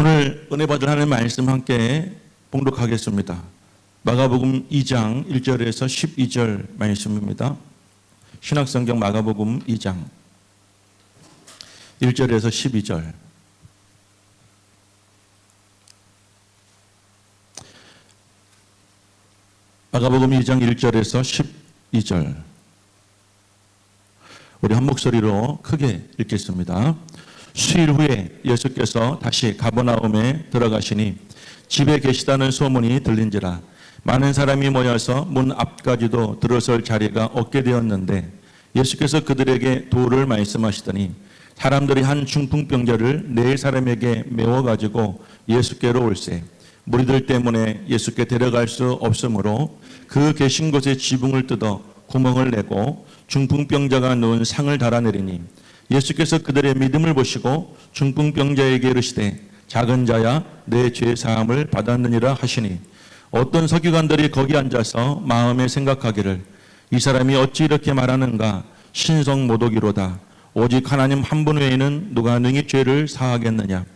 오늘 은혜 받은 하나님의 말씀 함께 봉독하겠습니다. 마가복음 2장 1절에서 12절 말씀입니다. 신약성경 마가복음 2장 1절에서 12절. 마가복음 2장 1절에서 12절. 우리 한 목소리로 크게 읽겠습니다. 수일 후에 예수께서 다시 가버나움에 들어가시니 집에 계시다는 소문이 들린지라 많은 사람이 모여서 문 앞까지도 들어설 자리가 없게 되었는데 예수께서 그들에게 도를 말씀하시더니 사람들이 한 중풍병자를 네 사람에게 메워가지고 예수께로 올세 무리들 때문에 예수께 데려갈 수 없으므로 그 계신 곳에 지붕을 뜯어 구멍을 내고 중풍병자가 누운 상을 달아내리니 예수께서 그들의 믿음을 보시고 중풍병자에게 이르시되 작은 자야 내 죄 사함을 받았느니라 하시니 어떤 서기관들이 거기 앉아서 마음에 생각하기를 이 사람이 어찌 이렇게 말하는가 신성 모독이로다 오직 하나님 한 분 외에는 누가 능히 죄를 사하겠느냐.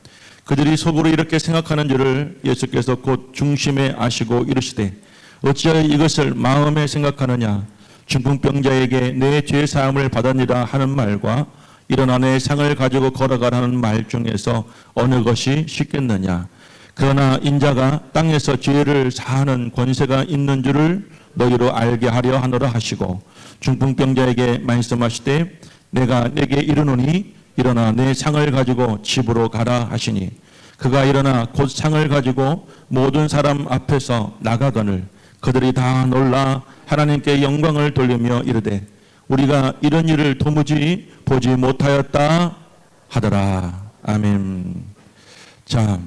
그들이 속으로 이렇게 생각하는 줄을 예수께서 곧 중심에 아시고 이르시되 어찌하여 이것을 마음에 생각하느냐. 중풍병자에게 내 죄 사함을 받았느니라 하는 말과 일어나 내 상을 가지고 걸어가라는 말 중에서 어느 것이 쉽겠느냐. 그러나 인자가 땅에서 죄를 사하는 권세가 있는 줄을 너희로 알게 하려 하노라 하시고 중풍병자에게 말씀하시되 내가 내게 이르노니 일어나 내 상을 가지고 집으로 가라 하시니 그가 일어나 곧 상을 가지고 모든 사람 앞에서 나가거늘 그들이 다 놀라 하나님께 영광을 돌리며 이르되 우리가 이런 일을 도무지 보지 못하였다 하더라. 아멘. 자,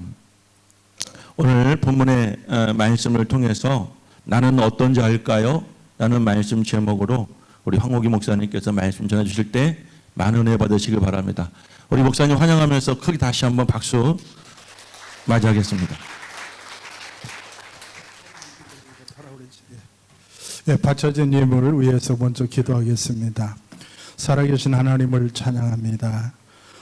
오늘 본문의 말씀을 통해서 나는 어떤 자일까요? 라는 말씀 제목으로 우리 황옥기 목사님께서 말씀 전해 주실 때 많은 은혜 받으시길 바랍니다. 우리 목사님 환영하면서 크게 다시 한번 박수 맞이하겠습니다. 네, 바쳐진 예물을 위해서 먼저 기도하겠습니다. 살아계신 하나님을 찬양합니다.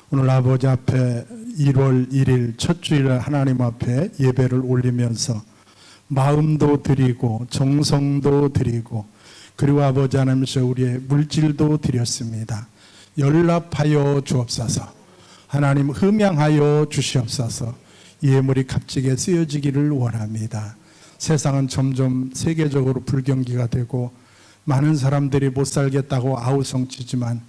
오늘 아버지 앞에 1월 1일 첫 주일 하나님 앞에 예배를 올리면서 마음도 드리고 정성도 드리고 그리고 아버지 하나님께서 우리의 물질도 드렸습니다. 연락하여 주옵소서. 하나님 흠양하여 주시옵소서. 예물이 값지게 쓰여지기를 원합니다. 세상은 점점 세계적으로 불경기가 되고 많은 사람들이 못 살겠다고 아우성치지만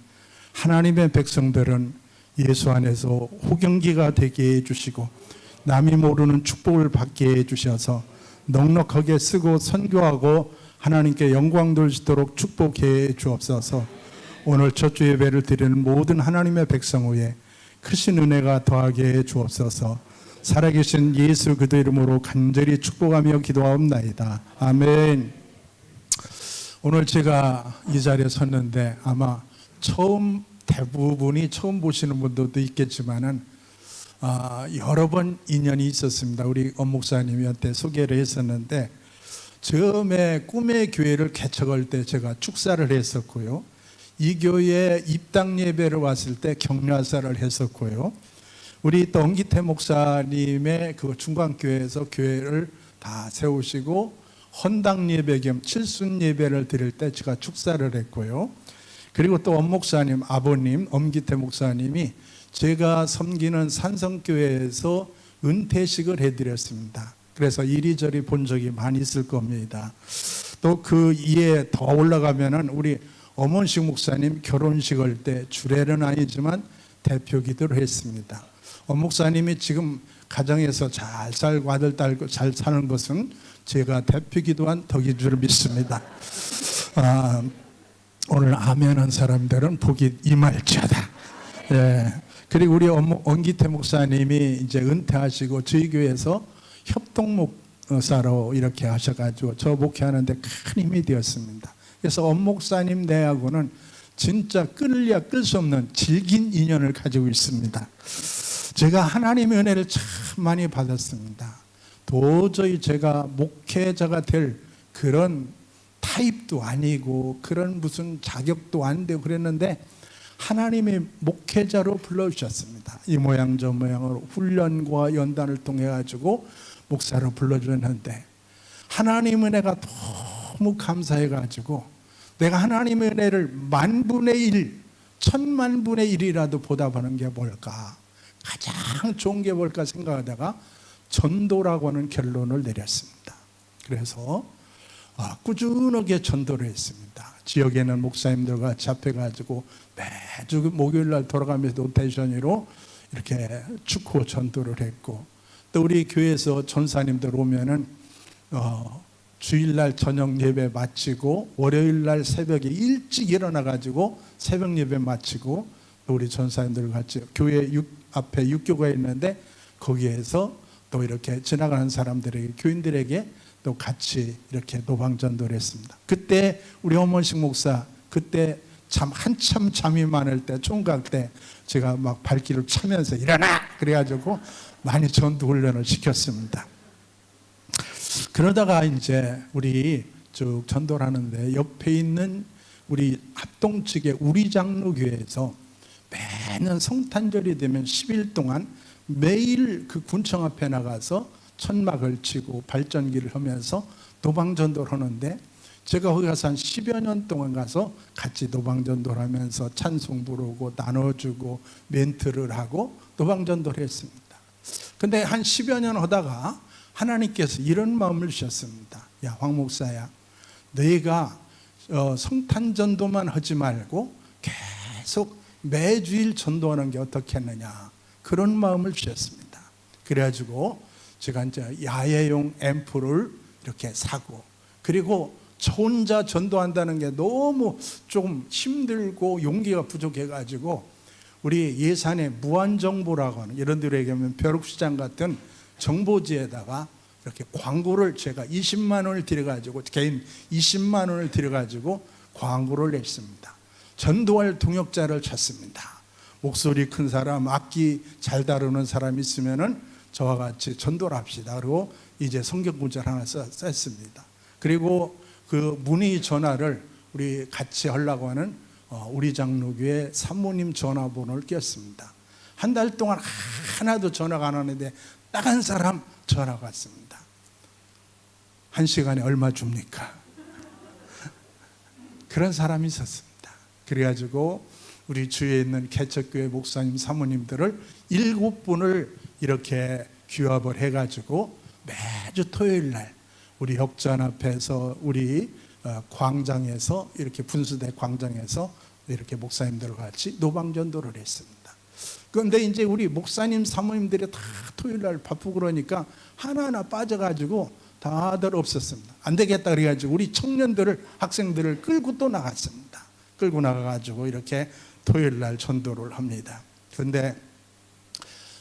하나님의 백성들은 예수 안에서 호경기가 되게 해주시고 남이 모르는 축복을 받게 해주셔서 넉넉하게 쓰고 선교하고 하나님께 영광 돌리도록 축복해 주옵소서. 오늘 첫 주 예배를 드리는 모든 하나님의 백성 위에 크신 은혜가 더하게 해 주옵소서. 살아계신 예수 그도 이름으로 간절히 축복하며 기도하옵나이다. 아멘. 오늘 제가 이 자리에 섰는데 아마 대부분이 처음 보시는 분들도 있겠지만은 여러 번 인연이 있었습니다. 우리 엄 목사님한테 소개를 했었는데 처음에 꿈의 교회를 개척할 때 제가 축사를 했었고요. 이 교회에 입당 예배를 왔을 때 격려사를 했었고요. 우리 또 엄기태 목사님의 그 중간교회에서 교회를 다 세우시고 헌당 예배 겸 칠순 예배를 드릴 때 제가 축사를 했고요. 그리고 또 엄 목사님 아버님 엄기태 목사님이 제가 섬기는 산성교회에서 은퇴식을 해드렸습니다. 그래서 이리저리 본 적이 많이 있을 겁니다. 또 그 이에 더 올라가면은 우리 엄원식 목사님 결혼식 할 때 주례는 아니지만 대표 기도를 했습니다. 엄 목사님이 지금 가정에서 잘 살고 아들 딸 잘 사는 것은 제가 대표 기도한 덕인 줄 믿습니다. 오늘 아멘한 사람들은 복이 임할지어다. 예. 그리고 우리 엄기태 목사님이 이제 은퇴하시고 저희 교회에서 협동목사로 이렇게 하셔가지고 저 목회하는데 큰 힘이 되었습니다. 그래서 엄 목사님 내하고는 진짜 끌 수 없는 질긴 인연을 가지고 있습니다. 제가 하나님의 은혜를 참 많이 받았습니다. 도저히 제가 목회자가 될 그런 타입도 아니고 그런 무슨 자격도 안 되고 그랬는데 하나님의 목회자로 불러주셨습니다. 이 모양 저 모양으로 훈련과 연단을 통해 가지고 목사로 불러주셨는데 하나님 은혜가 너무 감사해 가지고 내가 하나님의 은혜를 10,000분의 1, 10,000,000분의 1이라도 보답하는 게 뭘까? 가장 좋은 게 뭘까 생각하다가 전도라고 하는 결론을 내렸습니다. 그래서 꾸준하게 전도를 했습니다. 지역에는 목사님들과 잡혀가지고 매주 목요일 날 돌아가면서 로테이션으로 이렇게 축구 전도를 했고, 또 우리 교회에서 전사님들 오면은 주일날 저녁 예배 마치고 월요일날 새벽에 일찍 일어나가지고 새벽 예배 마치고 또 우리 전사님들 같이 교회 앞에 육교가 있는데 거기에서 또 이렇게 지나가는 사람들에게, 교인들에게 또 같이 이렇게 노방전도를 했습니다. 그때 우리 엄원식 목사 그때 한참 잠이 많을 때, 총각 때 제가 막 발길을 차면서 일어나! 그래가지고 많이 전도 훈련을 시켰습니다. 그러다가 이제 우리 쭉 전도를 하는데 옆에 있는 우리 합동 측의 우리 장로교회에서 매년 성탄절이 되면 10일 동안 매일 그 군청 앞에 나가서 천막을 치고 발전기를 하면서 노방전도를 하는데, 제가 거기 가서 한 10여 년 동안 가서 같이 노방전도를 하면서 찬송 부르고 나눠주고 멘트를 하고 노방전도를 했습니다. 근데 한 10여 년 하다가 하나님께서 이런 마음을 주셨습니다. 야, 황 목사야, 너희가 성탄전도만 하지 말고 계속 매주일 전도하는 게 어떻겠느냐, 그런 마음을 주셨습니다. 그래가지고 제가 이제 야외용 앰프를 이렇게 사고, 그리고 저 혼자 전도한다는 게 너무 좀 힘들고 용기가 부족해가지고 우리 예산에 무한정보라고 하는, 이런 데로 얘기하면 벼룩시장 같은 정보지에다가 이렇게 광고를 제가 20만 원을 들여가지고, 개인 20만 원을 들여가지고 광고를 냈습니다. 전도할 동역자를 찾습니다. 목소리 큰 사람, 악기 잘 다루는 사람 있으면은 저와 같이 전도를 합시다. 그리고 이제 성경 구절 하나 썼습니다. 그리고 그 문의 전화를 우리 같이 하려고 하는 우리 장로교회 사모님 전화번호를 꼈습니다. 한 달 동안 하나도 전화가 안 오는데 딱 한 사람 전화가 왔습니다. 1시간에 얼마 줍니까? 그런 사람이 있었습니다. 그래가지고 우리 주위에 있는 개척교회 목사님 사모님들을 7분을 이렇게 규합을 해가지고 매주 토요일 날 우리 역전 앞에서 우리 광장에서 이렇게 분수대 광장에서 이렇게 목사님들과 같이 노방전도를 했습니다. 그런데 이제 우리 목사님 사모님들이 다 토요일 날 바쁘고 그러니까 하나하나 빠져가지고 다들 없었습니다. 안 되겠다 그래가지고 우리 청년들을, 학생들을 끌고 또 나갔습니다. 끌고 나가가지고 이렇게 토요일 날 전도를 합니다. 그런데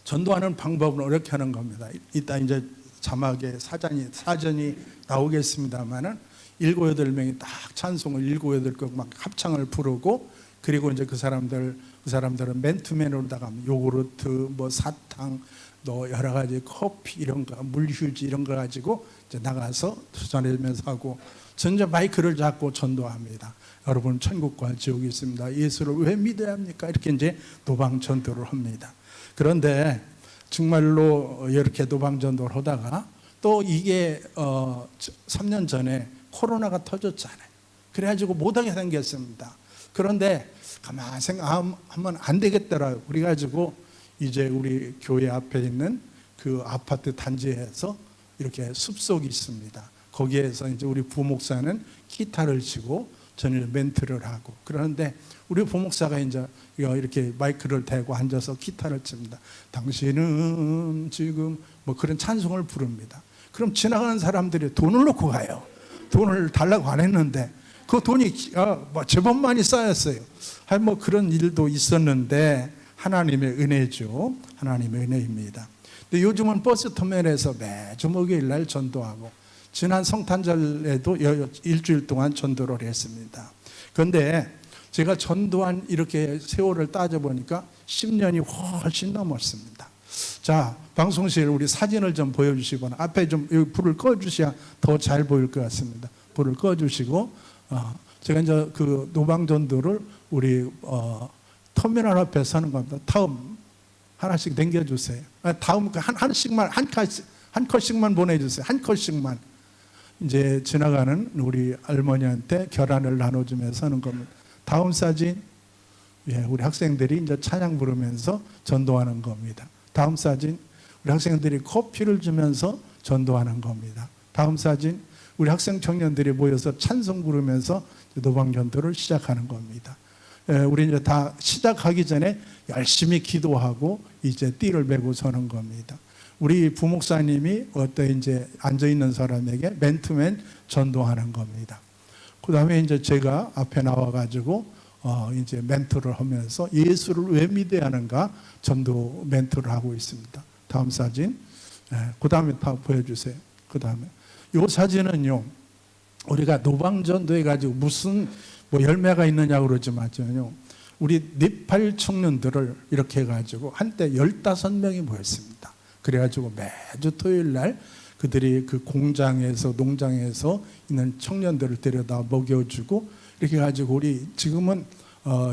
전도하는 방법은 이렇게 하는 겁니다. 이따 이제 자막에 사전이 나오겠습니다만은 7, 8명이 딱 찬송을 7, 8곡 막 합창을 부르고, 그리고 이제 그 사람들은 맨투맨으로다가 요구르트, 뭐 사탕, 또 여러 가지 커피 이런 거, 물휴지 이런 거 가지고 이제 나가서 전해주면서 하고, 전자 마이크를 잡고 전도합니다. 여러분, 천국과 지옥이 있습니다. 예수를 왜 믿어야 합니까? 이렇게 이제 노방 전도를 합니다. 그런데 정말로 이렇게 노방 전도를 하다가 또 이게 3년 전에 코로나가 터졌잖아요. 그래가지고 못하게 생겼습니다. 그런데 가만 생각하면 안 되겠더라고요. 그래가지고 이제 우리 교회 앞에 있는 그 아파트 단지에서 이렇게 숲속이 있습니다. 거기에서 이제 우리 부목사는 기타를 치고 저는 멘트를 하고, 그러는데 우리 부목사가 이제 이렇게 마이크를 대고 앉아서 기타를 칩니다. 당신은 지금 뭐 그런 찬송을 부릅니다. 그럼 지나가는 사람들이 돈을 놓고 가요. 돈을 달라고 안 했는데 그 돈이 뭐 제법 많이 쌓였어요. 뭐 그런 일도 있었는데 하나님의 은혜죠. 하나님의 은혜입니다. 근데 요즘은 버스 터미널에서 매주 목요일 날 전도하고, 지난 성탄절에도 일주일 동안 전도를 했습니다. 그런데 제가 전도한 이렇게 세월을 따져보니까 10년이 훨씬 넘었습니다. 자, 방송실 우리 사진을 좀 보여주시고, 앞에 좀 여기 불을 꺼주셔야 더 잘 보일 것 같습니다. 불을 꺼주시고, 제가 이제 그 노방전도를 우리 터미널 앞에 서는 겁니다. 다음 하나씩 남겨주세요. 다음 하나씩만 한 컷씩만 보내주세요. 한 컷씩만. 이제 지나가는 우리 할머니한테 계란을 나눠주면서 하는 겁니다. 다음 사진, 우리 학생들이 이제 찬양 부르면서 전도하는 겁니다. 다음 사진, 우리 학생들이 커피를 주면서 전도하는 겁니다. 다음 사진, 우리 학생 청년들이 모여서 찬송 부르면서 노방전도를 시작하는 겁니다. 우리 이제 다 시작하기 전에 열심히 기도하고 이제 띠를 메고 서는 겁니다. 우리 부목사님이 어떤 이제 앉아 있는 사람에게 맨투맨 전도하는 겁니다. 그 다음에 이제 제가 앞에 나와가지고 이제 멘토를 하면서 예수를 왜 믿어야 하는가 전도 멘토를 하고 있습니다. 다음 사진. 그 다음에 다 보여주세요. 그 다음에 이 사진은요, 우리가 노방전도 해가지고 무슨 뭐 열매가 있느냐고 그러지만요, 우리 네팔 청년들을 이렇게 해가지고 한때 15명이 모였습니다. 그래가지고 매주 토요일 날 그들이 그 공장에서 농장에서 있는 청년들을 데려다 먹여주고 이렇게 해가지고 우리 지금은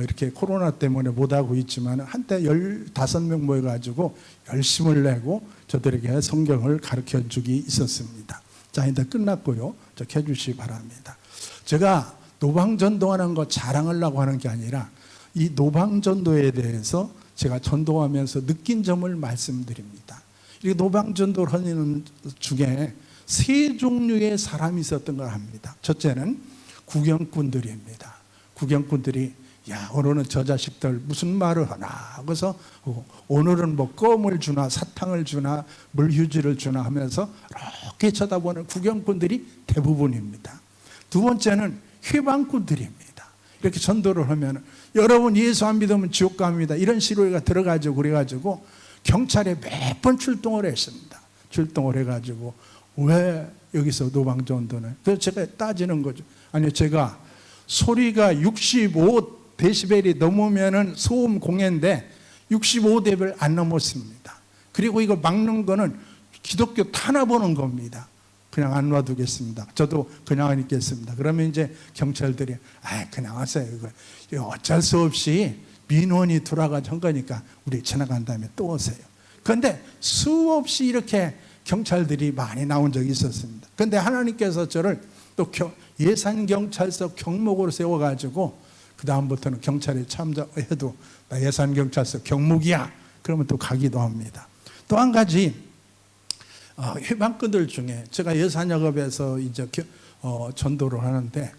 이렇게 코로나 때문에 못하고 있지만 한때 15명 모여가지고 열심을 내고 저들에게 성경을 가르쳐 주기 있었습니다. 자, 이제 끝났고요. 저 켜주시기 바랍니다. 제가 노방전도하는 거 자랑하려고 하는 게 아니라 이 노방전도에 대해서 제가 전도하면서 느낀 점을 말씀드립니다. 이 노방전도를 하는 중에 세 종류의 사람이 있었던 걸 합니다. 첫째는 구경꾼들입니다. 구경꾼들이 오늘은 저 자식들 무슨 말을 하나, 그래서 오늘은 뭐 껌을 주나 사탕을 주나 물휴지를 주나 하면서 이렇게 쳐다보는 구경꾼들이 대부분입니다. 두 번째는 회방꾼들입니다. 이렇게 전도를 하면 여러분 예수 안 믿으면 지옥 갑니다, 이런 시로가 들어가지고 그래가지고 경찰에 몇 번 출동을 했습니다. 출동을 해가지고 왜 여기서 노방전도는? 그래서 제가 따지는 거죠. 아니, 제가 소리가 65데시벨이 넘으면은 소음 공해인데 65데시벨 안 넘었습니다. 그리고 이거 막는 거는 기독교 탄압하는 겁니다. 그냥 안 놔두겠습니다. 저도 그냥 안 있겠습니다. 그러면 이제 경찰들이 그냥 하세요. 이거 어쩔 수 없이 민원이 들어와가지고 한 거니까 우리 지나간 다음에 또 오세요. 그런데 수없이 이렇게 경찰들이 많이 나온 적이 있었습니다. 그런데 하나님께서 저를 또 예산경찰서 경목으로 세워가지고 그 다음부터는 경찰에 참여해도 나 예산경찰서 경목이야 그러면 또 가기도 합니다. 또 한 가지, 회방꾼들 중에 제가 예산역업에서 이제 전도를 하는데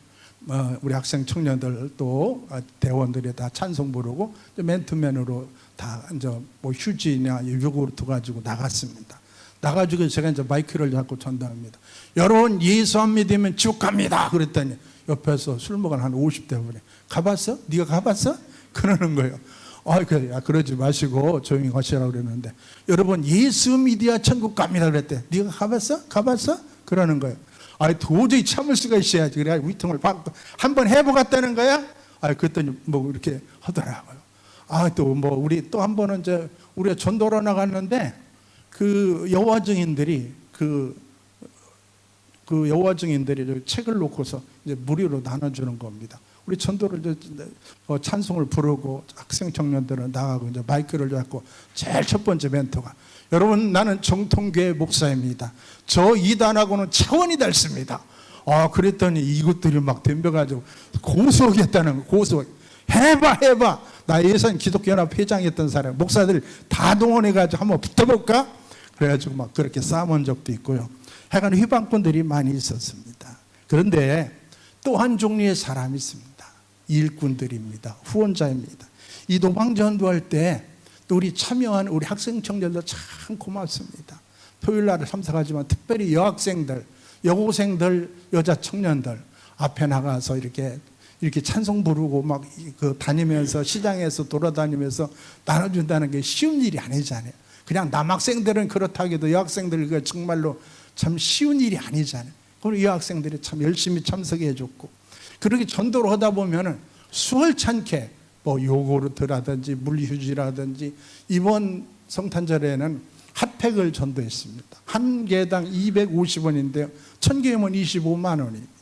우리 학생 청년들 또 대원들이 다 찬송 부르고 맨투맨으로 다 이제 뭐 휴지나 요구르트 가지고 나갔습니다. 나가지고 제가 이제 마이크를 잡고 전도합니다. 여러분 예수 안 믿으면 지옥 갑니다. 그랬더니 옆에서 술 먹은 한 50대 분이 가봤어? 네가 가봤어? 그러는 거예요. 그래, 그러지 마시고 조용히 하시라고 그랬는데 여러분 예수 믿어야 천국 갑니다 그랬대. 네가 가봤어? 가봤어? 그러는 거예요. 도저히 참을 수가 있어야지. 그래 위통을 받고 한번 해보겠다는 거야? 그랬더니 뭐 이렇게 하더라고요. 또 뭐 우리 또 한 번은 이제 우리가 전도로 나갔는데 그 여호와 증인들이 그 여호와 증인들이 책을 놓고서 이제 무료로 나눠주는 겁니다. 우리 전도를 이제 찬송을 부르고 학생 청년들은 나가고 이제 마이크를 잡고 제일 첫 번째 멘토가 여러분 나는 정통교회 목사입니다. 저 이단하고는 차원이 다릅니다. 그랬더니 이것들이 막 덤벼가지고 고소하겠다는 거. 고소. 해봐. 나 예산 기독교연합 회장이었던 사람 목사들 다 동원해가지고 한번 붙어볼까? 그래가지고 막 그렇게 싸운 적도 있고요. 하여간 회방꾼들이 많이 있었습니다. 그런데 또 한 종류의 사람이 있습니다. 일꾼들입니다. 후원자입니다. 이 노방전도할 때 또 우리 참여한 우리 학생 청년들 참 고맙습니다. 토요일 날 참석하지만 특별히 여학생들, 여고생들, 여자 청년들 앞에 나가서 이렇게 찬송 부르고 막 다니면서 시장에서 돌아다니면서 나눠준다는 게 쉬운 일이 아니잖아요. 그냥 남학생들은 그렇다 해도 여학생들 정말로 참 쉬운 일이 아니잖아요. 그리고 여학생들이 참 열심히 참석해 줬고 그렇게 전도를 하다 보면은 수월찮게 뭐 요구르트라든지 물휴지라든지 이번 성탄절에는 핫팩을 전도했습니다. 한 개당 250원인데요. 1000개면 25만 원입니다.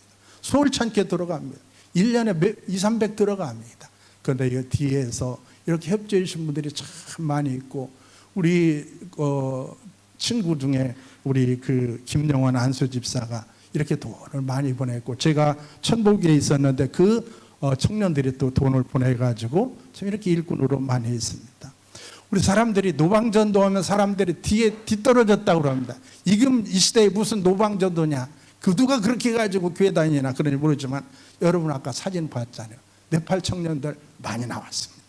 수월찮게 들어갑니다. 1년에 200, 300 들어갑니다. 그런데 이 뒤에서 이렇게 협조해 주신 분들이 참 많이 있고, 우리 친구 중에 우리 그 김영환 안수 집사가 이렇게 돈을 많이 보냈고, 제가 천복에 있었는데 그 청년들이 또 돈을 보내가지고 참 이렇게 일꾼으로 많이 했습니다. 우리 사람들이 노방전도하면 사람들이 뒤떨어졌다고 그럽니다. 지금 이 시대에 무슨 노방전도냐, 그 누가 그렇게 해가지고 교회 다니나 그런지 모르지만, 여러분 아까 사진 봤잖아요. 네팔 청년들 많이 나왔습니다.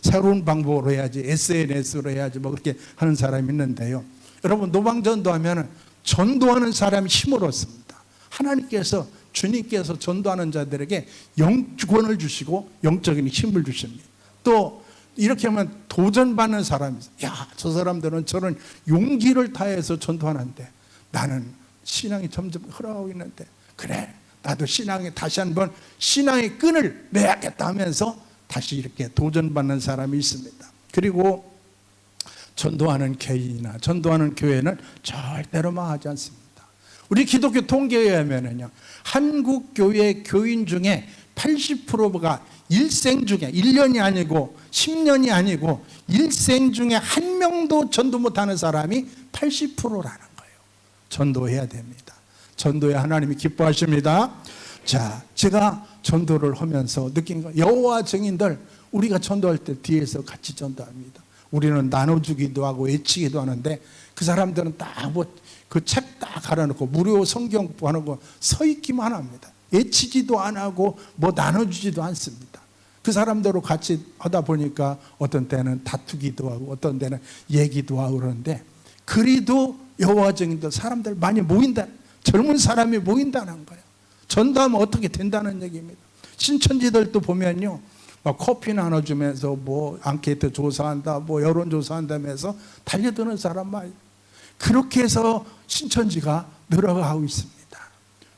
새로운 방법으로 해야지, SNS로 해야지 뭐 그렇게 하는 사람이 있는데요. 여러분, 노방전도하면 전도하는 사람이 힘을 얻습니다. 하나님께서, 주님께서 전도하는 자들에게 영권을 주시고 영적인 힘을 주십니다. 또 이렇게 하면 도전받는 사람이 있어요. 야, 저 사람들은 저런 용기를 다해서 전도하는데 나는 신앙이 점점 흘러가고 있는데, 그래, 나도 신앙에 다시 한번 신앙의 끈을 매야겠다 하면서 다시 이렇게 도전받는 사람이 있습니다. 그리고 전도하는 개인이나 전도하는 교회는 절대로 망하지 않습니다. 우리 기독교 통계에 의하면요, 한국 교회 교인 중에 80%가 일생 중에, 1년이 아니고 10년이 아니고 일생 중에 한 명도 전도 못하는 사람이 80%라는 거예요. 전도해야 됩니다. 전도에 하나님이 기뻐하십니다. 자, 제가 전도를 하면서 느낀 거, 여호와 증인들, 우리가 전도할 때 뒤에서 같이 전도합니다. 우리는 나눠주기도 하고 외치기도 하는데, 그 사람들은 딱 뭐 그 책 딱 갈아놓고 무료 성경 하는 거 서 있기만 합니다. 외치지도 안 하고 뭐 나눠주지도 않습니다. 그 사람들로 같이 하다 보니까 어떤 때는 다투기도 하고 어떤 때는 얘기도 하고 그러는데, 그래도 여호와 증인들 사람들 많이 모인다, 젊은 사람이 모인다는 거예요. 전도하면 어떻게 된다는 얘기입니다. 신천지들도 보면요, 막 커피 나눠주면서 뭐 앙케이트 조사한다, 뭐 여론조사한다면서 달려드는 사람 많이. 그렇게 해서 신천지가 늘어가고 있습니다.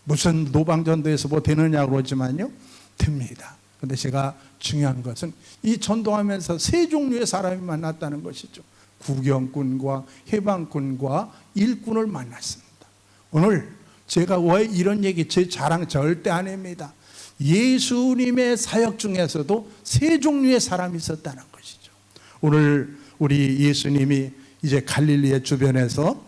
무슨 노방전도에서 뭐 되느냐고 그러지만요, 됩니다. 그런데 제가 중요한 것은 이 전도하면서 세 종류의 사람이 만났다는 것이죠. 구경꾼과 해방꾼과 일꾼을 만났습니다. 오늘 제가 왜 이런 얘기, 제 자랑 절대 아닙니다. 예수님의 사역 중에서도 세 종류의 사람이 있었다는 것이죠. 오늘 우리 예수님이 이제 갈릴리의 주변에서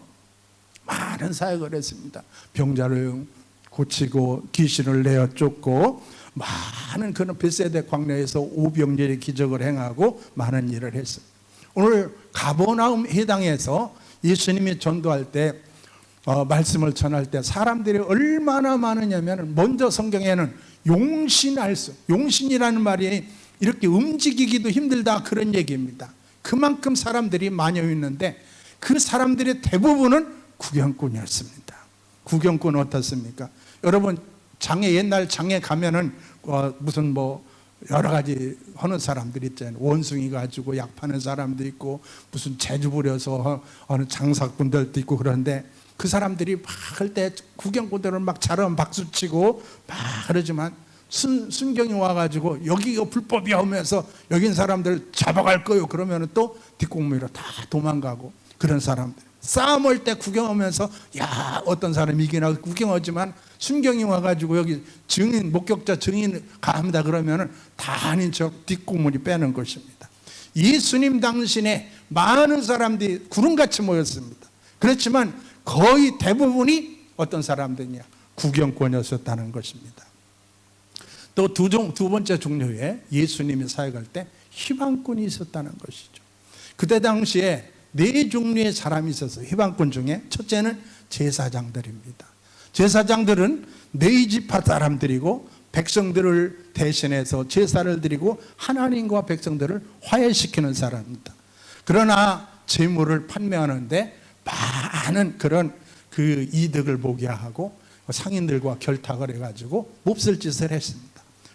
많은 사역을 했습니다. 병자를 고치고 귀신을 내어 쫓고, 많은 그런 벳세다 광야에서 오병이어의 기적을 행하고 많은 일을 했습니다. 오늘 가버나움 해당에서 예수님이 전도할 때 말씀을 전할 때 사람들이 얼마나 많으냐면, 먼저 성경에는 용신이라는 말이 이렇게 움직이기도 힘들다 그런 얘기입니다. 그만큼 사람들이 많이 있는데, 그 사람들의 대부분은 구경꾼이었습니다. 구경꾼 어떻습니까? 여러분, 옛날 장에 가면은 무슨 뭐 여러 가지 하는 사람들 있잖아요. 원숭이 가지고 약 파는 사람도 있고, 무슨 재주 부려서 하는 장사꾼들도 있고, 그런데 그 사람들이 막 할 때 구경꾼들은 막 잘하면 박수치고 막 그러지만, 순경이 와가지고 여기 이거 불법이야 하면서 여기 있는 사람들 잡아갈 거요 그러면 또 뒷공무니로 다 도망가고, 그런 사람들 싸움할 때 구경하면서, 야, 어떤 사람이 이기나 구경하지만 순경이 와가지고 여기 증인, 목격자 증인 가합니다 그러면은 다 아닌 척 뒷공무니 빼는 것입니다. 예수님 당신에 많은 사람들이 구름같이 모였습니다. 그렇지만 거의 대부분이 어떤 사람들이냐, 구경꾼이었다는 것입니다. 또 두 번째 종류에 예수님이 사역할 때 희망꾼이 있었다는 것이죠. 그때 당시에 네 종류의 사람이 있었어요. 희망꾼 중에 첫째는 제사장들입니다. 제사장들은 네 지파 사람들이고, 백성들을 대신해서 제사를 드리고 하나님과 백성들을 화해시키는 사람입니다. 그러나 재물을 판매하는데 많은 그런 그 이득을 보게 하고 상인들과 결탁을 해가지고 몹쓸 짓을 했습니다.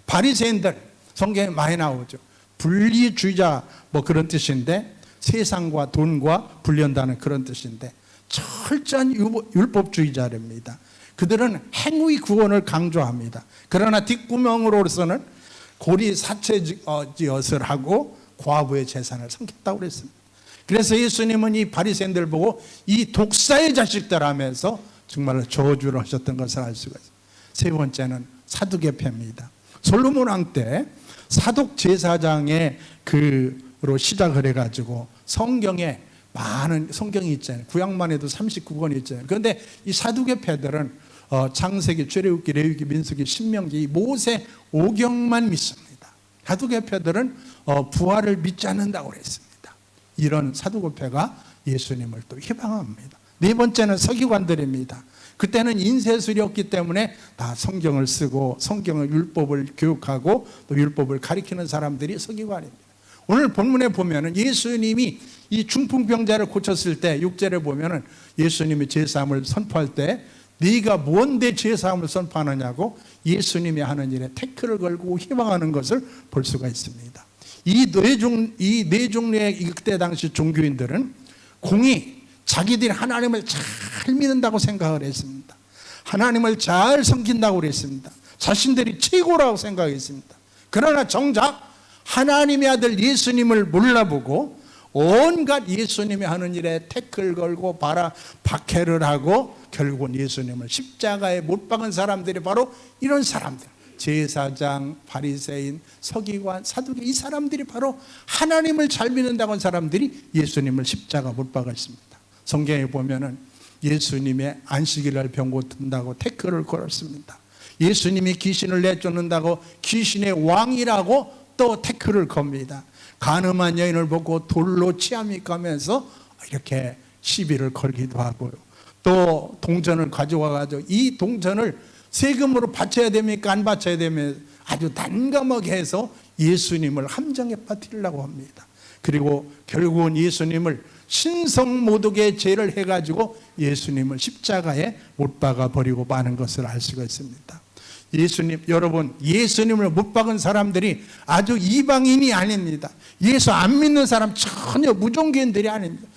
바리새인들, 성경에 많이 나오죠. 분리주의자 뭐 그런 뜻인데, 세상과 돈과 분리한다는 그런 뜻인데, 철저한 율법주의자입니다. 그들은 행위 구원을 강조합니다. 그러나 뒷구멍으로서는 고리 사채짓을 하고 과부의 재산을 삼켰다고 그랬습니다. 그래서 예수님은 이 바리새인들 보고 이 독사의 자식들 하면서 정말로 저주를 하셨던 것을 알 수가 있습니다. 세 번째는 사두개파입니다. 솔로몬 왕 때 사독 제사장의 그 시작을 해가지고 성경에 많은 성경이 있잖아요. 구약만 해도 39권이 있잖아요. 그런데 이 사두개파들은 창세기, 출애굽기, 레위기, 민수기, 신명기 이 모세 5경만 믿습니다. 사두개파들은 부활을 믿지 않는다고 그랬습니다. 이런 사두개파가 예수님을 또 희망합니다. 네 번째는 서기관들입니다. 그때는 인쇄술이 없기 때문에 다 성경을 쓰고 성경의 율법을 교육하고 또 율법을 가리키는 사람들이 서기관입니다. 오늘 본문에 보면은 예수님이 이 중풍병자를 고쳤을 때 6절에 보면은 예수님이 제사함을 선포할 때 네가 뭔데 제사함을 선포하느냐고 예수님이 하는 일에 태클을 걸고 희망하는 것을 볼 수가 있습니다. 이 네 종류의 그때 당시 종교인들은 공이 자기들이 하나님을 잘 믿는다고 생각을 했습니다. 하나님을 잘 섬긴다고 그랬습니다. 자신들이 최고라고 생각했습니다. 그러나 정작 하나님의 아들 예수님을 몰라보고 온갖 예수님이 하는 일에 태클 걸고 박해를 하고 결국은 예수님을 십자가에 못 박은 사람들이 바로 이런 사람들, 제사장, 바리새인, 서기관, 사두개, 이 사람들이 바로 하나님을 잘 믿는다고 한 사람들이 예수님을 십자가 못 박았습니다. 성경에 보면은 예수님의 안식일날 병 고친다고 태클을 걸었습니다. 예수님이 귀신을 내쫓는다고 귀신의 왕이라고 또 태클을 겁니다. 간음한 여인을 보고 돌로 치암이 까면서 이렇게 시비를 걸기도 하고요. 또 동전을 가져와가지고 이 동전을 세금으로 바쳐야 됩니까? 안 바쳐야 되면 아주 난감하게 해서 예수님을 함정에 빠뜨리려고 합니다. 그리고 결국은 예수님을 신성모독의 죄를 해가지고 예수님을 십자가에 못 박아버리고 마는 것을 알 수가 있습니다. 여러분, 예수님을 못 박은 사람들이 아주 이방인이 아닙니다. 예수 안 믿는 사람 전혀 무종교인들이 아닙니다.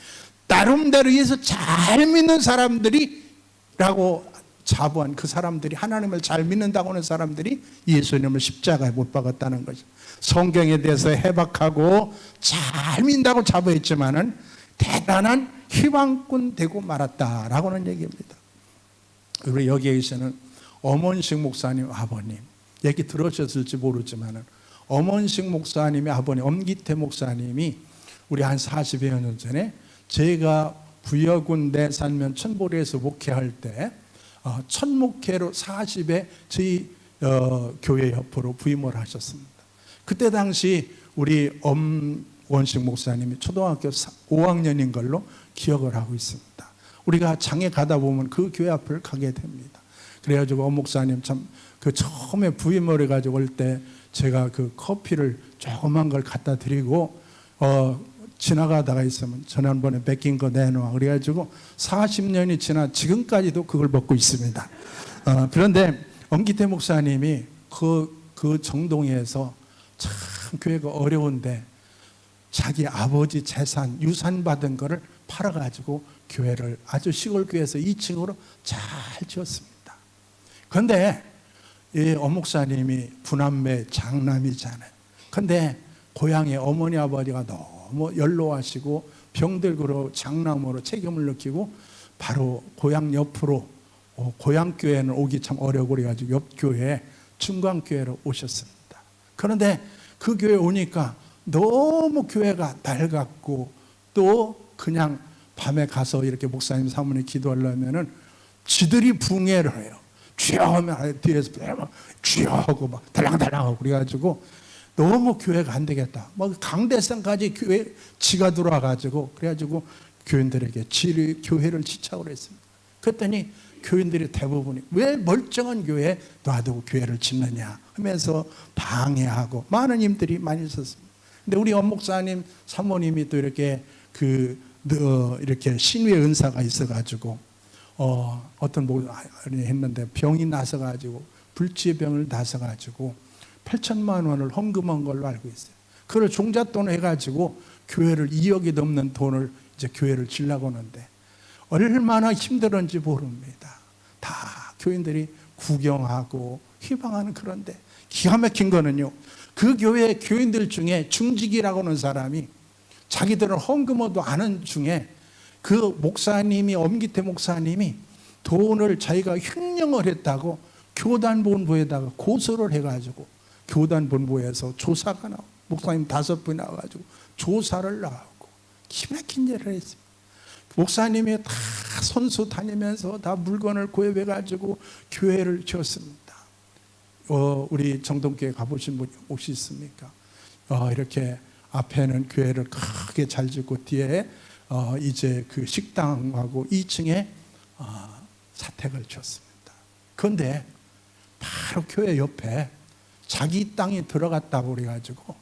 나름대로 예수 잘 믿는 사람들이라고 자부한 그 사람들이, 하나님을 잘 믿는다고 하는 사람들이 예수님을 십자가에 못 박았다는 거죠. 성경에 대해서 해박하고 잘 믿는다고 자부했지만은 대단한 희망꾼 되고 말았다라고 하는 얘기입니다. 그리고 여기에 계시는 엄원식 목사님 아버님, 얘기 들으셨을지 모르지만은 엄원식 목사님의 아버님 엄기태 목사님이 우리 한 40여 년 전에 제가 부여군 내산면 천보리에서 목회할 때 첫 목회로 40에 저희 교회 옆으로 부임을 하셨습니다. 그때 당시 우리 엄원식 목사님이 초등학교 5학년인 걸로 기억을 하고 있습니다. 우리가 장에 가다 보면 그 교회 앞을 가게 됩니다. 그래가지고 엄 목사님 참 그 처음에 부임을 해가지고 올 때 제가 그 커피를 조그만 걸 갖다 드리고 지나가다가 있으면 지난번에 뺏긴 거 내놔 그래가지고 40년이 지나 지금까지도 그걸 먹고 있습니다. 그런데 엄기태 목사님이 그 정동에서 참 교회가 어려운데 자기 아버지 재산 유산 받은 거를 팔아가지고 교회를 아주 시골 교회에서 2층으로 잘 지었습니다. 그런데 이 엄 목사님이 부남매 장남이잖아요. 그런데 고향에 어머니 아버지가 너무 연로하시고 병들고 장남으로 책임을 느끼고 바로 고향 옆으로 고향 교회는 오기 참 어려고 그래가지고 옆 교회 중광교회로 오셨습니다. 그런데 그 교회 오니까 너무 교회가 낡았고 또 그냥 밤에 가서 이렇게 목사님 사모님 기도하려면은 지들이 붕해를 해요. 주여 하면 뒤에서 주여 하고 막 달랑달랑하고 그래가지고 너무 교회가 안 되겠다. 뭐 강대상까지 교회 지가 들어와가지고 그래가지고 교인들에게 교회를 지착을 했습니다. 그랬더니 교인들이 대부분이 왜 멀쩡한 교회에 놔두고 교회를 짓느냐 하면서 방해하고 많은 힘들이 많이 있었습니다. 근데 우리 엄 목사님 사모님이 또 이렇게 이렇게 신유의 은사가 있어가지고 어떤 목사님이 했는데 병이 나서가지고 불치병을 나서가지고 8천만 원을 헌금한 걸로 알고 있어요. 그걸 종잣돈 해가지고 교회를 2억이 넘는 돈을 이제 교회를 지려고 하는데 얼마나 힘들었는지 모릅니다. 다 교인들이 구경하고 희망하는. 그런데 기가 막힌 거는요, 그 교회 교인들 중에 중직이라고 하는 사람이 자기들은 헌금어도 아는 중에 그 목사님이 엄기태 목사님이 돈을 자기가 횡령을 했다고 교단본부에다가 고소를 해가지고 교단본부에서 조사가 나옵니다. 목사님 5분이 나와가지고 조사를 나오고 기가 막힌 일을 했습니다. 목사님이 다 선수 다니면서 다 물건을 구입해가지고 교회를 지었습니다. 우리 정동교회 가보신 분이 혹시 있습니까? 이렇게 앞에는 교회를 크게 잘 짓고 뒤에 이제 그 식당하고 2층에 사택을 지었습니다. 그런데 바로 교회 옆에 자기 땅이 들어갔다고 그래가지고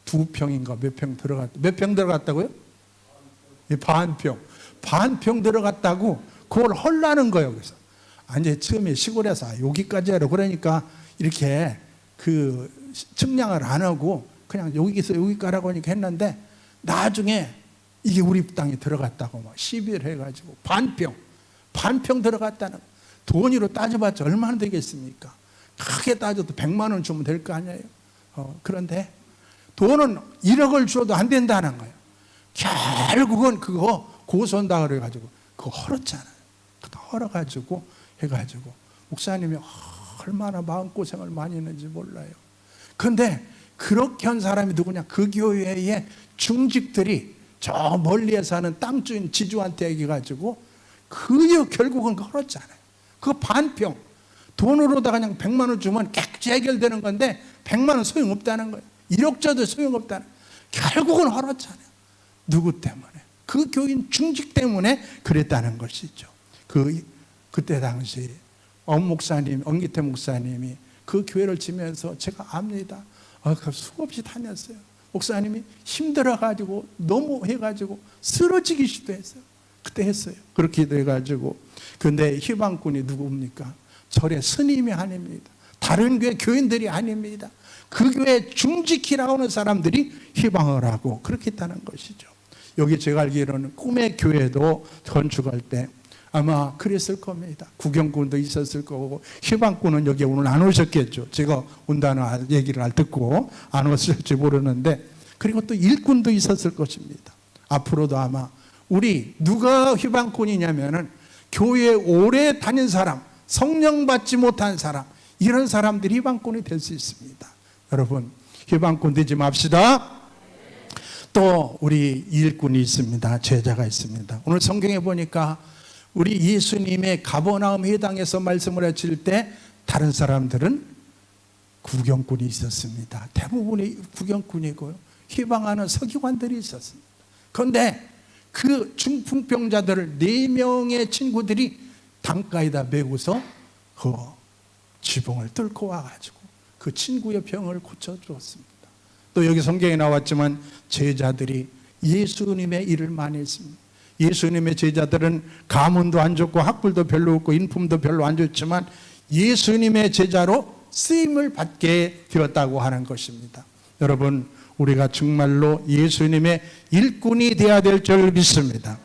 2평인가 몇 평 들어갔다. 몇 평 들어갔다고요? 반평 들어갔다고 그걸 헐라는 거예요. 그래서 이제 처음에 시골에서 여기까지 하라 그러니까 이렇게 그 측량을 안 하고 그냥 여기서 여기까라고 하니까 했는데 나중에 이게 우리 땅에 들어갔다고 막 시비를 해가지고 반평 들어갔다는 돈으로 따져봤자 얼마나 되겠습니까? 크게 따져도 100만 원 주면 될 거 아니에요. 그런데 돈은 1억을 줘도 안 된다는 거예요. 결국은 그거 고소한다 그래가지고 그거 헐었잖아요. 그거 헐어가지고 해가지고 목사님이 얼마나 마음고생을 많이 했는지 몰라요. 그런데 그렇게 한 사람이 누구냐? 그 교회의 중직들이 저 멀리에 사는 땅주인 지주한테 얘기해가지고 그 결국은 헐었잖아요. 그 반평 돈으로다가 그냥 100만 원 주면 깨끗이 해결되는 건데 100만 원 소용없다는 거예요. 1억 줘도 소용없다는 거예요. 결국은 헐었잖아요. 누구 때문에? 그 교인 중직 때문에 그랬다는 것이죠. 그때 당시 엄기태 목사님이 그 교회를 지면서 제가 압니다. 수없이 다녔어요. 목사님이 힘들어가지고 너무 해가지고 쓰러지기 시도했어요. 그때 했어요. 그렇게 돼가지고. 근데 희망꾼이 누굽니까? 절의 스님이 아닙니다. 다른 교회 교인들이 아닙니다. 그 교회 중직이라고 하는 사람들이 희망을 하고 그렇게 했다는 것이죠. 여기 제가 알기로는 꿈의 교회도 건축할 때 아마 그랬을 겁니다. 구경꾼도 있었을 거고 희망꾼은 여기 오늘 안 오셨겠죠. 제가 온다는 얘기를 듣고 안 오실지 모르는데 그리고 또 일꾼도 있었을 것입니다. 앞으로도 아마 우리 누가 희망꾼이냐면은 교회에 오래 다닌 사람, 성령 받지 못한 사람, 이런 사람들이 희망꾼이 될 수 있습니다. 여러분 희망꾼 되지 맙시다. 또 우리 일꾼이 있습니다. 제자가 있습니다. 오늘 성경에 보니까 우리 예수님의 가버나움 회당에서 말씀을 하실 때 다른 사람들은 구경꾼이 있었습니다. 대부분이 구경꾼이고요. 희망하는 서기관들이 있었습니다. 그런데 그 중풍병자들을 4명의 친구들이 강가에다 메고서 그 지붕을 뚫고 와가지고 그 친구의 병을 고쳐주었습니다. 또 여기 성경에 나왔지만 제자들이 예수님의 일을 많이 했습니다. 예수님의 제자들은 가문도 안 좋고 학벌도 별로 없고 인품도 별로 안 좋지만 예수님의 제자로 쓰임을 받게 되었다고 하는 것입니다. 여러분 우리가 정말로 예수님의 일꾼이 되어야 될 줄 믿습니다.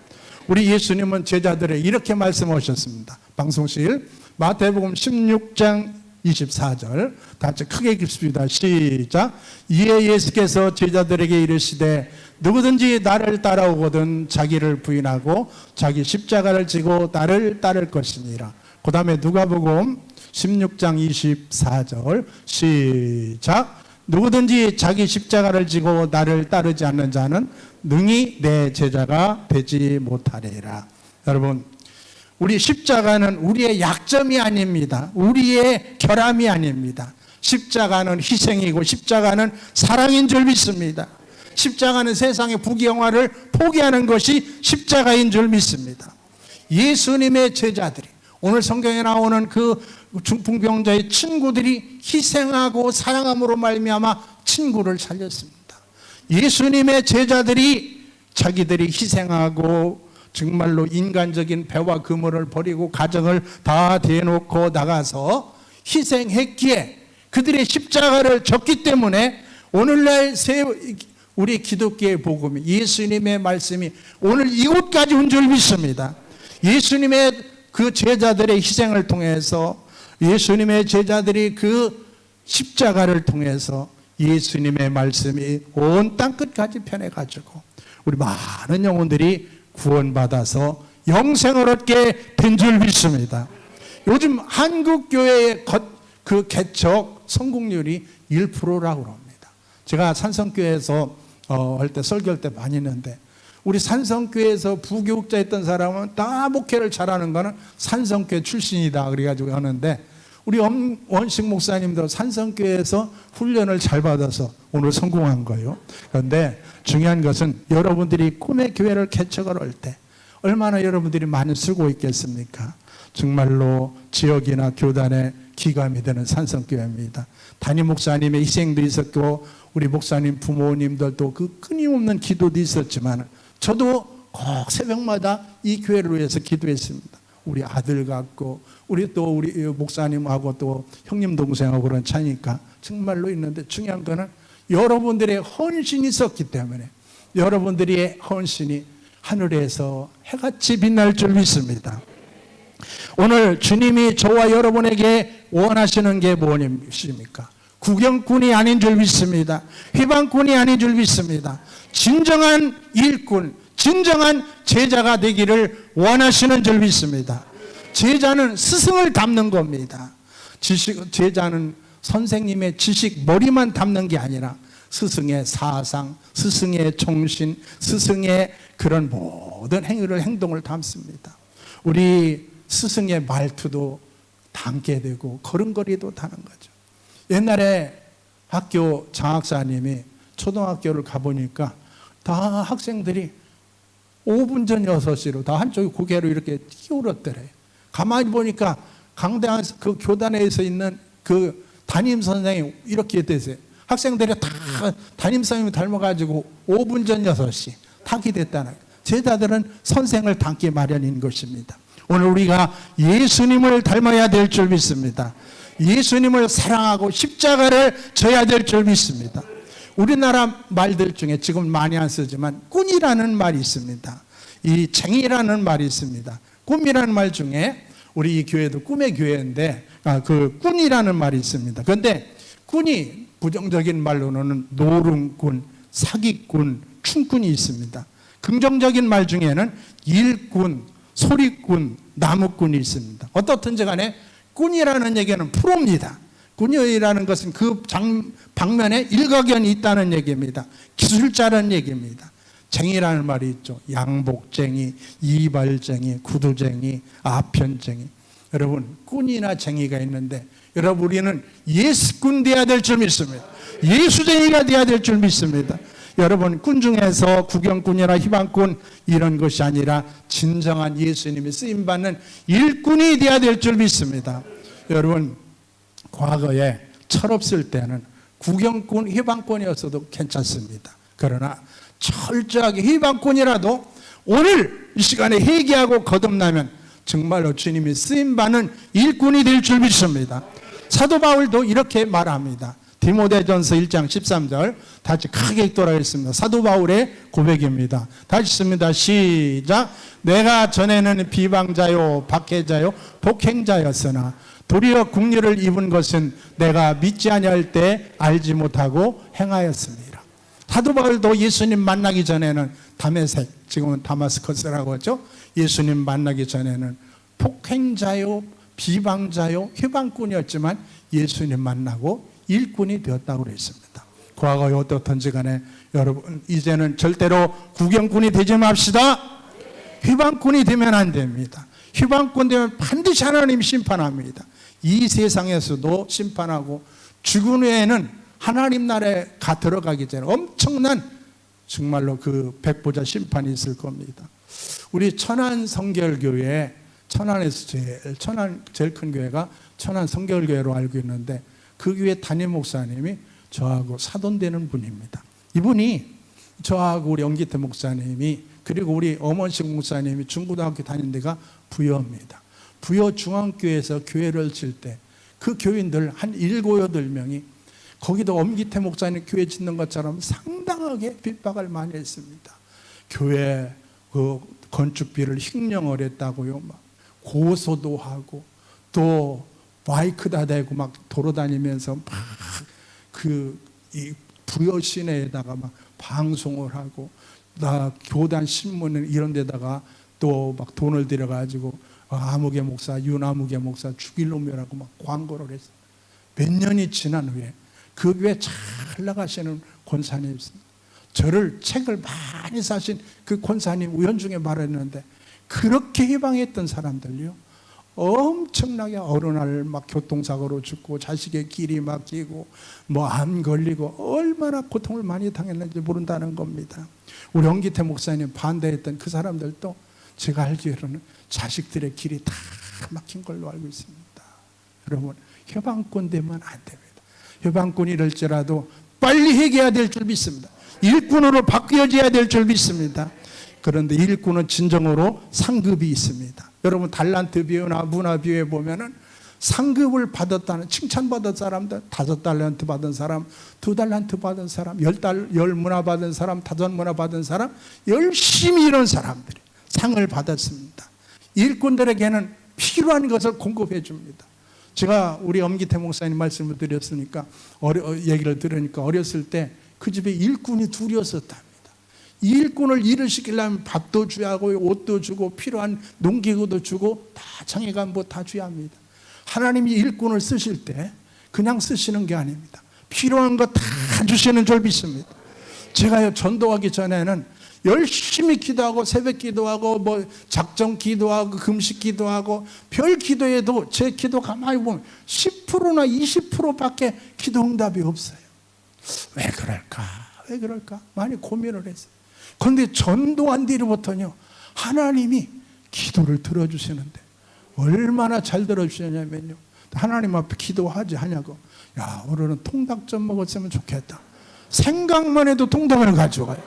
우리 예수님은 제자들에게 이렇게 말씀하셨습니다. 방송실 마태복음 16장 24절 다 같이 크게 읽습니다. 시작. 이에 예수께서 제자들에게 이르시되 누구든지 나를 따라오거든 자기를 부인하고 자기 십자가를 지고 나를 따를 것이니라. 그 다음에 누가복음 16장 24절 시작. 누구든지 자기 십자가를 지고 나를 따르지 않는 자는 능히 내 제자가 되지 못하리라. 여러분 우리 십자가는 우리의 약점이 아닙니다. 우리의 결함이 아닙니다. 십자가는 희생이고 십자가는 사랑인 줄 믿습니다. 십자가는 세상의 부귀영화를 포기하는 것이 십자가인 줄 믿습니다. 예수님의 제자들이 오늘 성경에 나오는 그 중풍병자의 친구들이 희생하고 사랑함으로 말미암아 친구를 살렸습니다. 예수님의 제자들이 자기들이 희생하고 정말로 인간적인 배와 그물을 버리고 가정을 다 대놓고 나가서 희생했기에 그들의 십자가를 졌기 때문에 오늘날 우리 기독교의 복음이 예수님의 말씀이 오늘 이곳까지 온 줄 믿습니다. 예수님의 그 제자들의 희생을 통해서 예수님의 제자들이 그 십자가를 통해서 예수님의 말씀이 온 땅끝까지 편해가지고 우리 많은 영혼들이 구원받아서 영생을 얻게 된 줄 믿습니다. 요즘 한국교회의 그 개척 성공률이 1%라고 합니다. 제가 산성교회에서 할 때 설교할 때 많이 했는데, 우리 산성교회에서 부교육자 했던 사람은 다 목회를 잘하는 거는 산성교회 출신이다 그래가지고 하는데, 우리 원식 목사님도 산성교회에서 훈련을 잘 받아서 오늘 성공한 거예요. 그런데 중요한 것은 여러분들이 꿈의 교회를 개척을 할 때 얼마나 여러분들이 많이 쓰고 있겠습니까? 정말로 지역이나 교단의 기감이 되는 산성교회입니다. 담임 목사님의 희생도 있었고 우리 목사님 부모님들도 그 끊임없는 기도도 있었지만, 저도 꼭 새벽마다 이 교회를 위해서 기도했습니다. 우리 아들 같고 우리 목사님하고 또 형님 동생하고 그런 차이니까 정말로 있는데, 중요한 거는 여러분들의 헌신이 있었기 때문에 여러분들의 헌신이 하늘에서 해같이 빛날 줄 믿습니다. 오늘 주님이 저와 여러분에게 원하시는 게 무엇입니까? 구경꾼이 아닌 줄 믿습니다. 휘방꾼이 아닌 줄 믿습니다. 진정한 일꾼, 진정한 제자가 되기를 원하시는 줄 믿습니다. 제자는 스승을 닮는 겁니다. 제자는 선생님의 지식, 머리만 닮는 게 아니라 스승의 사상, 스승의 정신, 스승의 그런 모든 행동을 담습니다. 우리 스승의 말투도 담게 되고 걸음걸이도 담는 거죠. 옛날에 학교 장학사님이 초등학교를 가보니까 다 학생들이 5분 전 6시로 다 한쪽이 고개로 이렇게 기울었더래요. 가만히 보니까 강대한 그 교단에서 있는 그 담임 선생님이 이렇게 되세요. 학생들이 다 담임 선생님을 닮아가지고 5분 전 6시 탁이 됐다는 거예요. 제자들은 선생을 닮기 마련인 것입니다. 오늘 우리가 예수님을 닮아야 될 줄 믿습니다. 예수님을 사랑하고 십자가를 져야 될 줄 믿습니다. 우리나라 말들 중에 지금 많이 안 쓰지만 꾼이라는 말이 있습니다. 이 쟁이라는 말이 있습니다. 꿈이라는 말 중에 우리 이 교회도 꿈의 교회인데 그 꾼이라는 말이 있습니다. 그런데 꾼이 부정적인 말로는 노름꾼, 사기꾼, 춤꾼이 있습니다. 긍정적인 말 중에는 일꾼, 소리꾼, 나무꾼이 있습니다. 어떻든지 간에 꾼이라는 얘기는 프로입니다. 꾼이라는 것은 그 방면에 일가견이 있다는 얘기입니다. 기술자라는 얘기입니다. 쟁이라는 말이 있죠. 양복쟁이, 이발쟁이, 구두쟁이, 아편쟁이. 여러분, 꾼이나 쟁이가 있는데, 여러분, 우리는 예수꾼 돼야 될 줄 믿습니다. 예수쟁이가 돼야 될 줄 믿습니다. 여러분, 꾼 중에서 구경꾼이나 희망꾼 이런 것이 아니라 진정한 예수님이 쓰임받는 일꾼이 돼야 될 줄 믿습니다. 여러분, 과거에 철없을 때는 구경꾼, 희망꾼이었어도 괜찮습니다. 그러나 철저하게 희망꾼이라도 오늘 이 시간에 회개하고 거듭나면 정말로 주님이 쓰임받는 일꾼이 될 줄 믿습니다. 사도 바울도 이렇게 말합니다. 디모데전서 1장 13절 다시 크게 읽도록 하겠습니다. 사도 바울의 고백입니다. 다시 읽습니다. 시작. 내가 전에는 비방자요 박해자요 독행자였으나 도리어 국리를 입은 것은 내가 믿지 아니할 때 알지 못하고 행하였습니다. 사도 바울도 예수님 만나기 전에는 다메섹, 지금은 다마스커스라고 하죠. 예수님 만나기 전에는 폭행자요 비방자요 회방꾼이었지만 예수님 만나고 일꾼이 되었다고 그랬습니다. 과거에 어떻든지 간에 여러분 이제는 절대로 구경꾼이 되지 맙시다. 휘방꾼이 되면 안 됩니다. 휘방꾼 되면 반드시 하나님 심판합니다. 이 세상에서도 심판하고 죽은 후에는 하나님 나라에 들어가기 전에 엄청난 정말로 그 백보자 심판이 있을 겁니다. 우리 천안 성결교회, 천안에서 제일 큰 교회가 천안 성결교회로 알고 있는데 그 교회 담임 목사님이 저하고 사돈되는 분입니다. 이분이 저하고 우리 영기태 목사님이 그리고 우리 엄원식 목사님이 중고등학교 다닌 데가 부여입니다. 부여 중앙교회에서 교회를 칠 때 그 교인들 한 7, 8명이 거기도 엄기태 목사님 교회 짓는 것처럼 상당하게 핍박을 많이 했습니다. 교회 그 건축비를 횡령을 했다고요. 막 고소도 하고 또 마이크다 대고 막 돌아다니면서 막 이 부여 시내에다가 막 방송을 하고 나 교단 신문 이런 데다가 또 막 돈을 들여가지고 아무개 목사, 윤아무개 목사 죽일 놈이라고 막 광고를 했어요. 몇 년이 지난 후에 그 교회 잘 나가시는 권사님이 있습니다. 저를 책을 많이 사신 그 권사님 우연중에 말했는데, 그렇게 해방했던 사람들요, 엄청나게 어느 날 막 교통사고로 죽고 자식의 길이 막히고 뭐 암 걸리고 얼마나 고통을 많이 당했는지 모른다는 겁니다. 우리 엄기태 목사님 반대했던 그 사람들도 제가 알기로는 자식들의 길이 다 막힌 걸로 알고 있습니다. 여러분, 해방권 되면 안 됩니다. 해방권이 이럴지라도 빨리 해결해야 될 줄 믿습니다. 일꾼으로 바뀌어져야 될 줄 믿습니다. 그런데 일꾼은 진정으로 상급이 있습니다. 여러분, 달란트 비유나 문화 비유에 보면은 상급을 받았다는, 칭찬받은 사람들, 5달란트 받은 사람, 2달란트 받은 사람, 10문화 받은 사람, 5문화 받은 사람, 열심히 일한 사람들이 상을 받았습니다. 일꾼들에게는 필요한 것을 공급해 줍니다. 제가 우리 엄기태 목사님 말씀을 드렸으니까, 얘기를 들으니까 어렸을 때 그 집에 일꾼이 둘이었었답니다. 일꾼을 일을 시키려면 밥도 줘야 하고 옷도 주고 필요한 농기구도 주고 다 장애간 뭐 다 줘야 합니다. 하나님이 일꾼을 쓰실 때 그냥 쓰시는 게 아닙니다. 필요한 거 다 주시는 줄 믿습니다. 제가요, 전도하기 전에는 열심히 기도하고 새벽 기도하고 뭐 작정 기도하고 금식 기도하고 별 기도해도 제 기도 가만히 보면 10%나 20%밖에 기도 응답이 없어요. 왜 그럴까? 왜 그럴까? 많이 고민을 했어요. 그런데 전도한 뒤로부터는요, 하나님이 기도를 들어주시는데 얼마나 잘 들어주시냐면요, 하나님 앞에 기도하지 하냐고, 야, 오늘은 통닭 좀 먹었으면 좋겠다. 생각만 해도 통닭을 가져가요.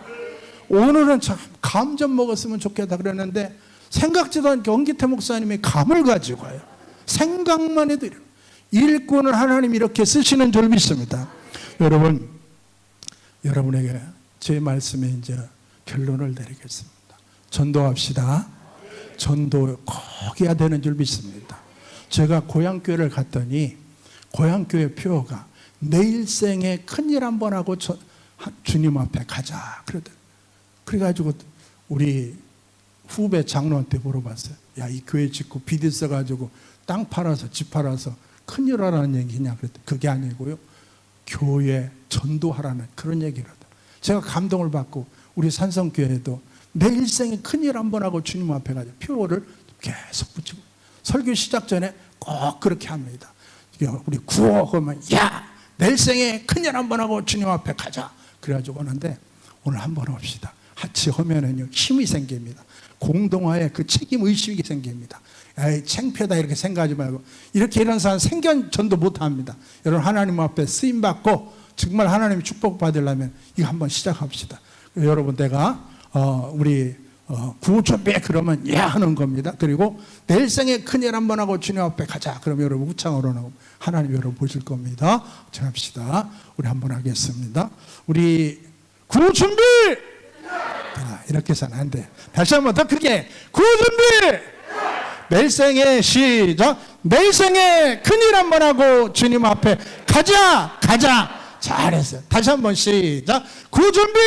오늘은 참 감 좀 먹었으면 좋겠다 그랬는데 생각지도 않게 엄기태 목사님이 감을 가지고 가요. 생각만 해도 이래요. 일꾼을 하나님이 이렇게 쓰시는 줄 믿습니다. 여러분에게 제 말씀에 이제 결론을 내리겠습니다. 전도합시다. 전도 꼭 해야 되는 줄 믿습니다. 제가 고향교회를 갔더니 고향교회 표어가 내 일생에 큰일 한번 하고 주님 앞에 가자 그러더라고요. 그래가지고 우리 후배 장로한테 물어봤어요. 야, 이 교회 짓고 빚 있어가지고 땅 팔아서 집 팔아서 큰일 하라는 얘기냐 그랬더니 그게 아니고요, 교회 전도하라는 그런 얘기를 하더라고요. 제가 감동을 받고 우리 산성교회도 내 일생에 큰일 한번 하고 주님 앞에 가자 표어를 계속 붙이고, 설교 시작 전에 꼭 그렇게 합니다. 우리 구호 하면 야, 내 일생에 큰일 한번 하고 주님 앞에 가자 그래가지고 오는데, 오늘 한번 합시다. 같이 하면은요 힘이 생깁니다. 공동화에 그 책임 의식이 생깁니다. 에이, 창피하다 이렇게 생각하지 말고, 이렇게 이런 사람 생견 전도 못합니다. 여러분, 하나님 앞에 쓰임 받고 정말 하나님이 축복 받으려면 이거 한번 시작합시다. 여러분, 내가 우리 구호 준비 그러면 야 하는 겁니다. 그리고 내일 생에 큰일 한번 하고 주님 앞에 가자 그러면 여러분 우창으로 나오고 하나님 여러분 보실 겁니다. 자, 합시다. 우리 한번 하겠습니다. 우리 구호 준비. 이렇게 해서는 안 돼. 다시 한번 더 크게 구호 준비. 내일 생에 시작. 내일 생에 큰일 한번 하고 주님 앞에 가자. 잘했어요. 다시 한번 시작. 구호 준비.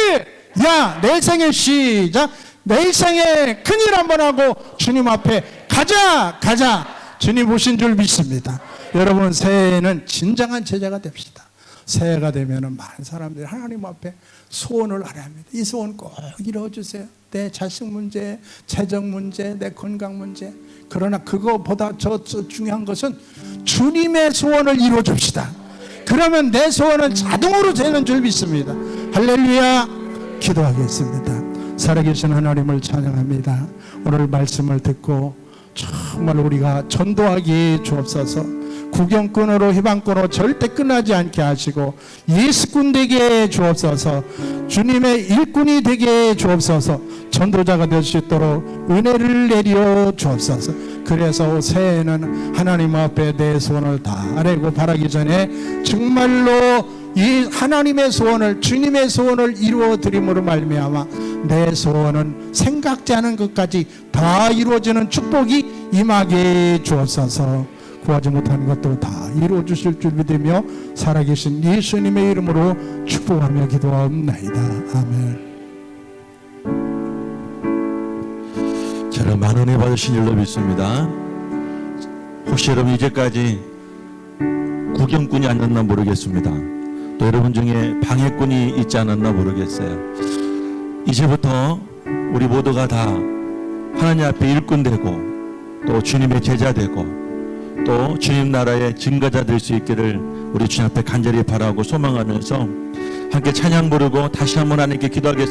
야, 내일 생에 시작. 내일 생에 큰일 한번 하고 주님 앞에 가자. 주님 오신 줄 믿습니다. 여러분, 새해에는 진정한 제자가 됩시다. 새해가 되면 많은 사람들이 하나님 앞에 소원을 하려 합니다. 이 소원 꼭 이루어주세요. 내 자식 문제, 재정 문제, 내 건강 문제. 그러나 그거보다 저 중요한 것은 주님의 소원을 이루어줍시다. 그러면 내 소원은 자동으로 되는 줄 믿습니다. 할렐루야. 기도하겠습니다. 살아계신 하나님을 찬양합니다. 오늘 말씀을 듣고 정말 우리가 전도하기 주옵소서. 구경꾼으로 해방꾼으로 절대 끝나지 않게 하시고 예수꾼 되게 주옵소서. 주님의 일꾼이 되게 주옵소서. 전도자가 될 수 있도록 은혜를 내려 주옵소서. 그래서 새해에는 하나님 앞에 내 소원을 다 아뢰고 바라기 전에 정말로 이 하나님의 소원을, 주님의 소원을 이루어 드림으로 말미암아 내 소원은 생각지 않은 것까지 다 이루어지는 축복이 임하게 주옵소서. 구하지 못하는 것도 다 이루어 주실 줄 믿으며 살아계신 예수님의 이름으로 축복하며 기도하옵나이다. 아멘. 저는 많은 은혜 받으신 줄로 믿습니다. 혹시 여러분 이제까지 구경꾼이 아니었나 모르겠습니다. 또 여러분 중에 방해꾼이 있지 않았나 모르겠어요. 이제부터 우리 모두가 다 하나님 앞에 일꾼 되고 또 주님의 제자 되고 또 주님 나라의 증거자 될 수 있기를 우리 주님 앞에 간절히 바라고 소망하면서 함께 찬양 부르고 다시 한번 하나님께 기도하겠습니다.